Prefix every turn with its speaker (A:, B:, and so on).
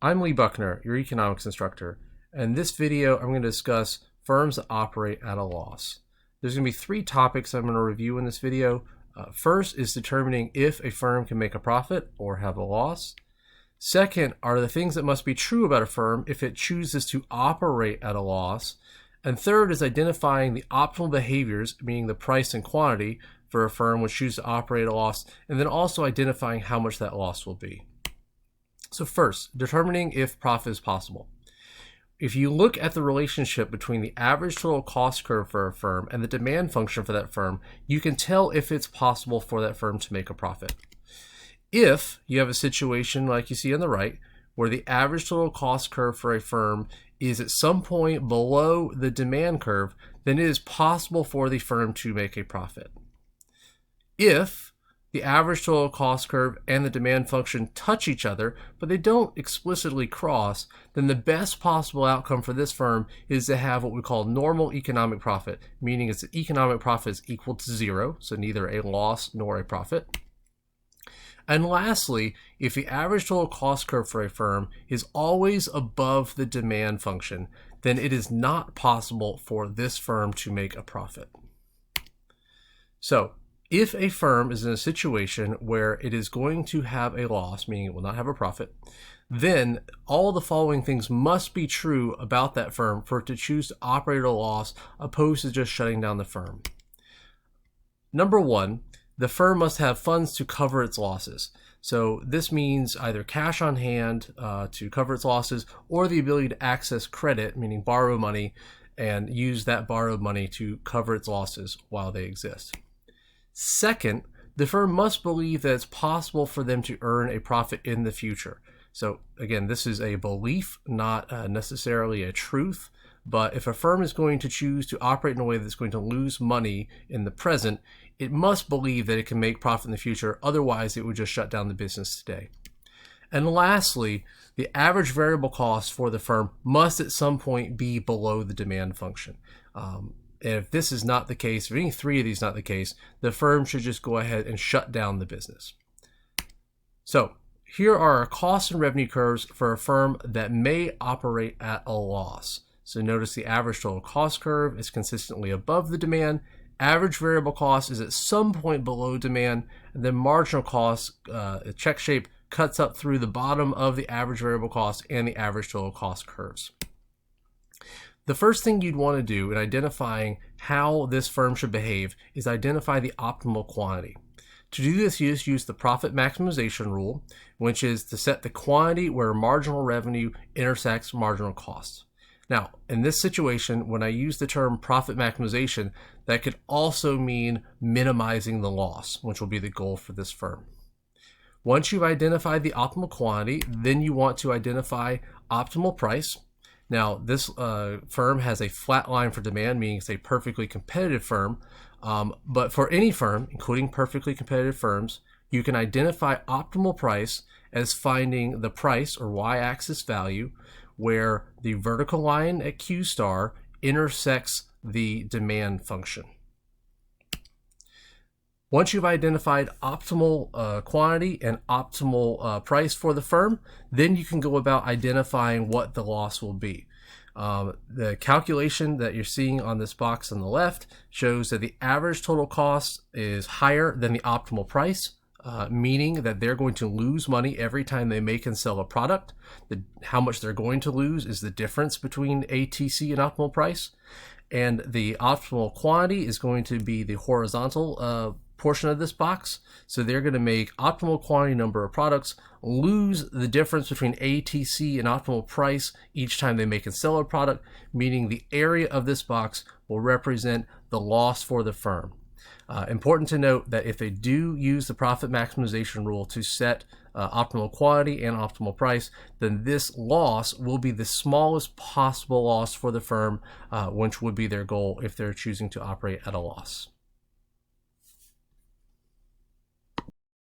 A: I'm Lee Buckner, your economics instructor, and in this video I'm going to discuss firms that operate at a loss. There's going to be three topics I'm going to review in this video. First is determining if a firm can make a profit or have a loss. Second are the things that must be true about a firm if it chooses to operate at a loss. And third is identifying the optimal behaviors, meaning the price and quantity, for a firm which chooses to operate at a loss, and then also identifying how much that loss will be. So first, determining if profit is possible. If you look at the relationship between the average total cost curve for a firm and the demand function for that firm, you can tell if it's possible for that firm to make a profit. If you have a situation like you see on the right, where the average total cost curve for a firm is at some point below the demand curve, then it is possible for the firm to make a profit. If the average total cost curve and the demand function touch each other, but they don't explicitly cross, then the best possible outcome for this firm is to have what we call normal economic profit, meaning its economic profit is equal to zero, so neither a loss nor a profit. And lastly, if the average total cost curve for a firm is always above the demand function, then it is not possible for this firm to make a profit. So, if a firm is in a situation where it is going to have a loss, meaning it will not have a profit, then all the following things must be true about that firm for it to choose to operate at a loss opposed to just shutting down the firm. Number one, the firm must have funds to cover its losses. So this means either cash on hand to cover its losses or the ability to access credit, meaning borrow money, and use that borrowed money to cover its losses while they exist. Second, the firm must believe that it's possible for them to earn a profit in the future. So again, this is a belief, not necessarily a truth. But if a firm is going to choose to operate in a way that's going to lose money in the present, it must believe that it can make profit in the future. Otherwise, it would just shut down the business today. And lastly, the average variable cost for the firm must at some point be below the demand function. And if this is not the case, if any three of these not the case, the firm should just go ahead and shut down the business. So here are our cost and revenue curves for a firm that may operate at a loss. So notice the average total cost curve is consistently above the demand. Average variable cost is at some point below demand, and then marginal cost, a check shape, cuts up through the bottom of the average variable cost and the average total cost curves. The first thing you'd want to do in identifying how this firm should behave is identify the optimal quantity. To do this, you just use the profit maximization rule, which is to set the quantity where marginal revenue intersects marginal costs. Now, in this situation, when I use the term profit maximization, that could also mean minimizing the loss, which will be the goal for this firm. Once you've identified the optimal quantity, then you want to identify optimal price. Now, this firm has a flat line for demand, meaning it's a perfectly competitive firm. But for any firm, including perfectly competitive firms, you can identify optimal price as finding the price or y-axis value where the vertical line at Q star intersects the demand function. Once you've identified optimal quantity and optimal price for the firm, then you can go about identifying what the loss will be. The calculation that you're seeing on this box on the left shows that the average total cost is higher than the optimal price, meaning that they're going to lose money every time they make and sell a product. How much they're going to lose is the difference between ATC and optimal price. And the optimal quantity is going to be the horizontal portion of this box. So they're going to make optimal quantity number of products lose the difference between ATC and optimal price each time they make and sell a product, meaning the area of this box will represent the loss for the firm. Important to note that if they do use the profit maximization rule to set optimal quantity and optimal price, then this loss will be the smallest possible loss for the firm, which would be their goal if they're choosing to operate at a loss.